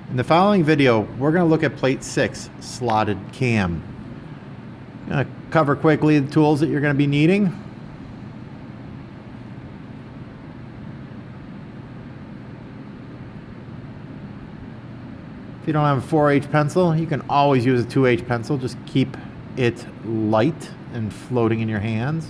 In the following video, we're going to look at plate 6, slotted cam. I'm going to cover quickly the tools that you're going to be needing. If you don't have a 4H pencil, you can always use a 2H pencil. Just keep it light and floating in your hands.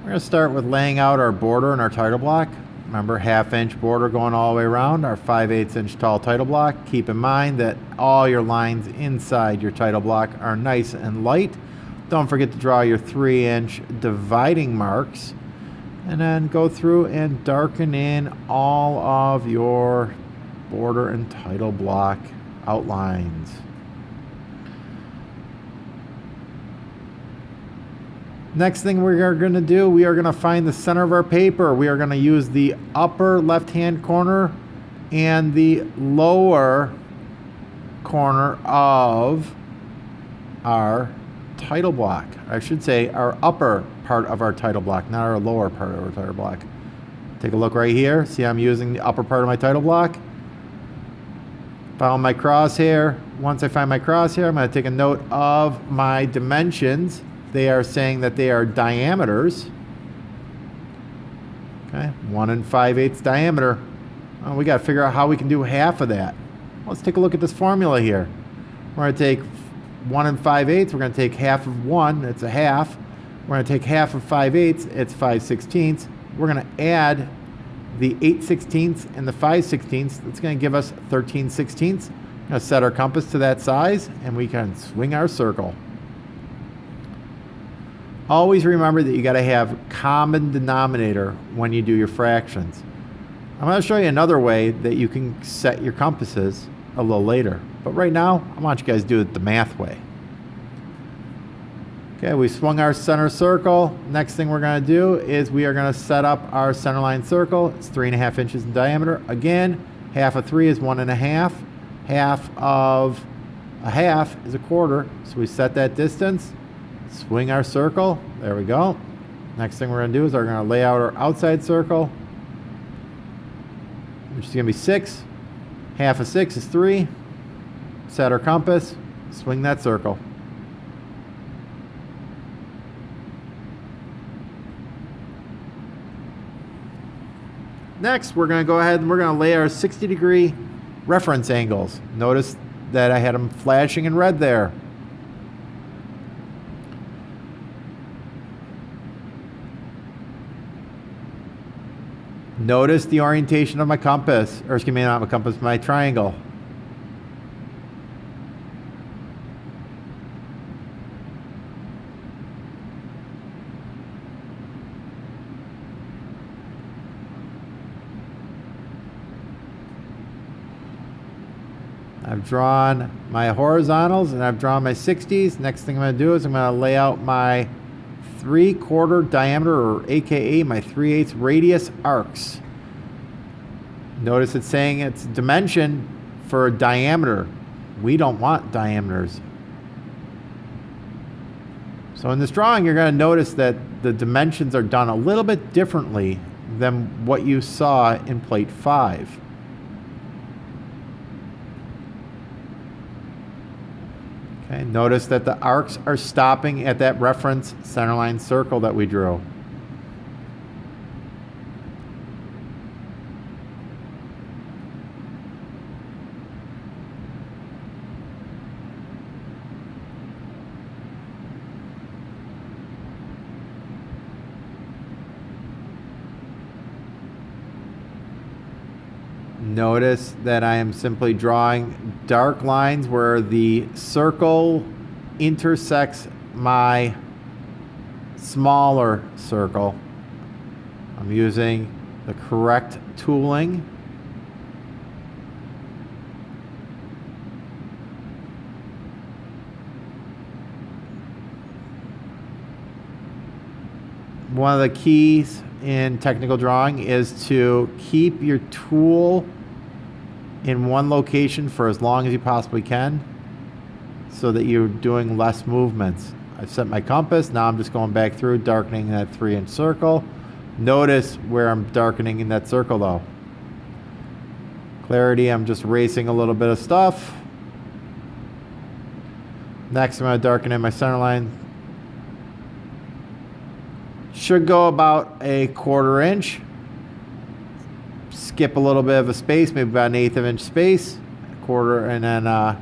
We're going to start with laying out our border and our title block. Remember, 1/2 inch border going all the way around, our 5/8 inch tall title block. Keep in mind that all your lines inside your title block are nice and light. Don't forget to draw your 3-inch dividing marks, and then go through and darken in all of your border and title block outlines. Next thing we are going to do, we are going to find the center of our paper. We are going to use the upper left-hand corner and the lower corner of our title block. I should say our upper part of our title block, not our lower part of our title block. Take a look right here. See, I'm using the upper part of my title block. Follow my crosshair. Once I find my crosshair, I'm going to take a note of my dimensions. They are saying that they are diameters. Okay, 1 5/8 diameter. Well, we got to figure out how we can do half of that. Let's take a look at this formula here. We're going to take 1 5/8. We're going to take half of 1. It's a half. We're going to take half of 5/8. It's 5/16. We're going to add the 8/16 and the 5/16. That's going to give us 13/16. We're going to set our compass to that size, and we can swing our circle. Always remember that you got to have common denominator when you do your fractions. I'm going to show you another way that you can set your compasses a little later. But right now, I want you guys to do it the math way. Okay, we swung our center circle. Next thing we're going to do is we are going to set up our center line circle. It's 3.5 inches in diameter. Again, half of 3 is 1.5. Half of a half is 1/4. So we set that distance. Swing our circle. There we go. Next thing we're going to do is we're going to lay out our outside circle, which is going to be 6. Half of 6 is 3. Set our compass. Swing that circle. Next, we're going to go ahead and we're going to lay our 60-degree reference angles. Notice that I had them flashing in red there. Notice the orientation of my compass, or excuse me, not my compass, my triangle. I've drawn my horizontals and I've drawn my 60s. Next thing I'm going to do is I'm going to lay out my 3/4 diameter, or AKA my 3/8 radius arcs. Notice it's saying it's dimension for diameter. We don't want diameters. So in this drawing, you're going to notice that the dimensions are done a little bit differently than what you saw in plate 5. Okay, notice that the arcs are stopping at that reference centerline circle that we drew. Notice that I am simply drawing dark lines where the circle intersects my smaller circle. I'm using the correct tooling. One of the keys in technical drawing is to keep your tool in one location for as long as you possibly can so that you're doing less movements. I've set my compass. Now I'm just going back through, darkening that 3-inch circle. Notice where I'm darkening in that circle though. Clarity, I'm just erasing a little bit of stuff. Next, I'm going to darken in my center line. Should go about a 1/4 inch. Skip a little bit of a space, maybe about 1/8 of an inch space. 1/4, and then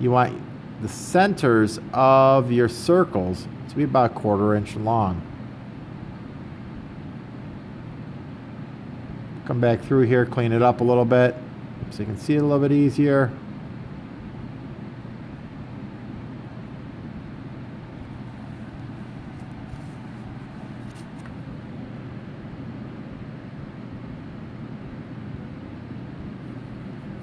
you want the centers of your circles to be about 1/4 inch long. Come back through here, clean it up a little bit so you can see it a little bit easier.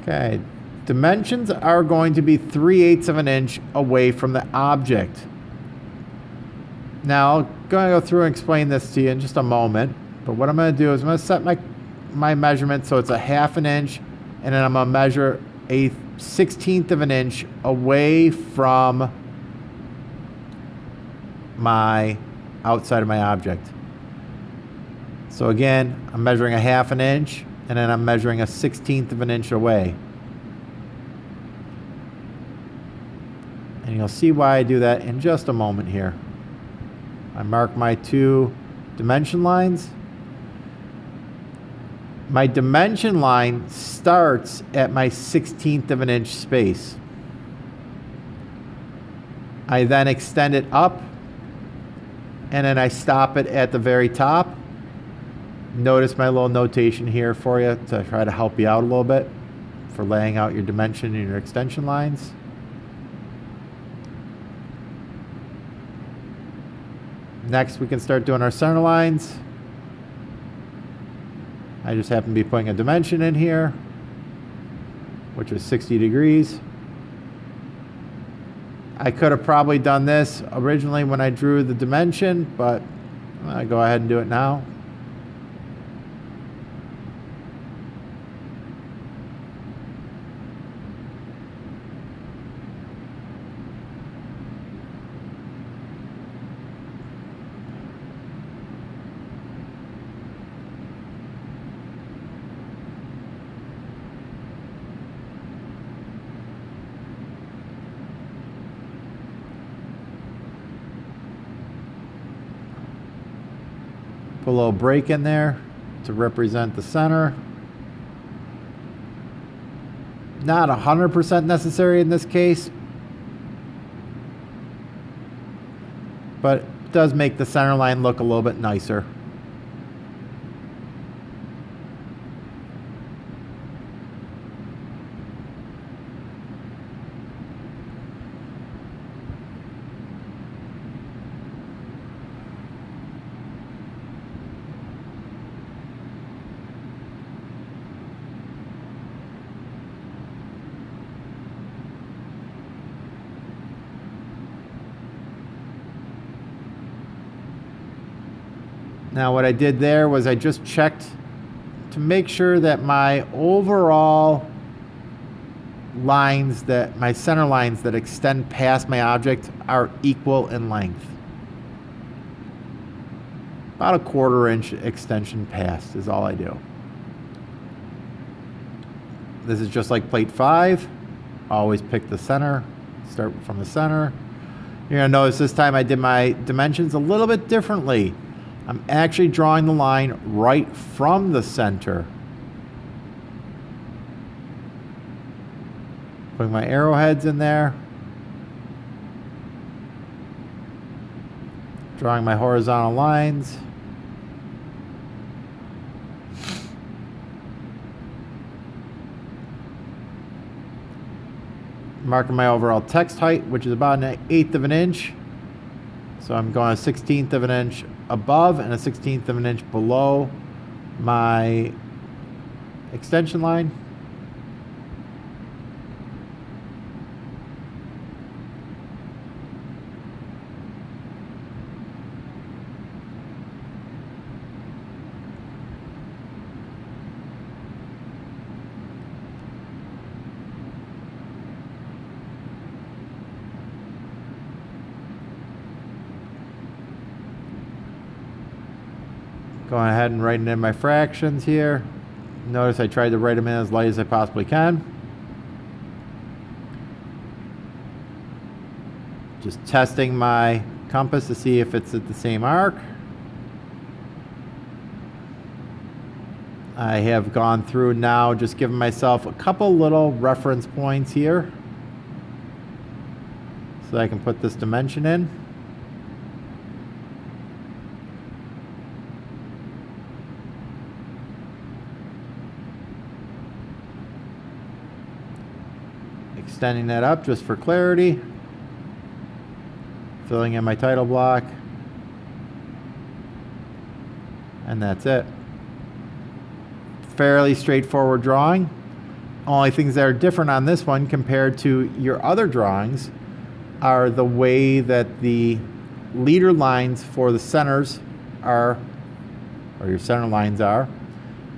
Okay, dimensions are going to be 3/8 of an inch away from the object. Now, I'm going to go through and explain this to you in just a moment. But what I'm going to do is I'm going to set my measurement so it's a 1/2 inch, and then I'm going to measure a 1/16 of an inch away from my outside of my object. So again, I'm measuring a 1/2 inch, and then I'm measuring a 1/16 of an inch away. And you'll see why I do that in just a moment here. I mark my 2 dimension lines. My dimension line starts at my 1/16 of an inch space. I then extend it up, and then I stop it at the very top. Notice my little notation here for you to try to help you out a little bit for laying out your dimension and your extension lines. Next, we can start doing our center lines. I just happen to be putting a dimension in here, which is 60 degrees. I could have probably done this originally when I drew the dimension, but I'll go ahead and do it now. Put a little break in there to represent the center. Not 100% necessary in this case, but it does make the center line look a little bit nicer. Now what I did there was I just checked to make sure that my overall lines, that my center lines that extend past my object are equal in length. About a 1/4 inch extension past is all I do. This is just like plate 5. Always pick the center, start from the center. You're gonna notice this time I did my dimensions a little bit differently. I'm actually drawing the line right from the center. Putting my arrowheads in there. Drawing my horizontal lines. Marking my overall text height, which is about 1/8 of an inch. So I'm going a 1/16 of an inch above and a 1/16 of an inch below my extension line. Going ahead and writing in my fractions here. Notice I tried to write them in as light as I possibly can. Just testing my compass to see if it's at the same arc. I have gone through now, just giving myself a couple little reference points here so I can put this dimension in. Extending that up just for clarity. Filling in my title block. And that's it. Fairly straightforward drawing. Only things that are different on this one compared to your other drawings are the way that the leader lines for the centers are, or your center lines are,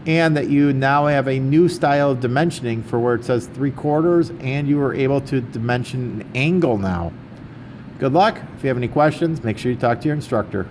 and that you now have a new style of dimensioning for where it says 3/4, and you are able to dimension an angle now. Good luck. If you have any questions, make sure you talk to your instructor.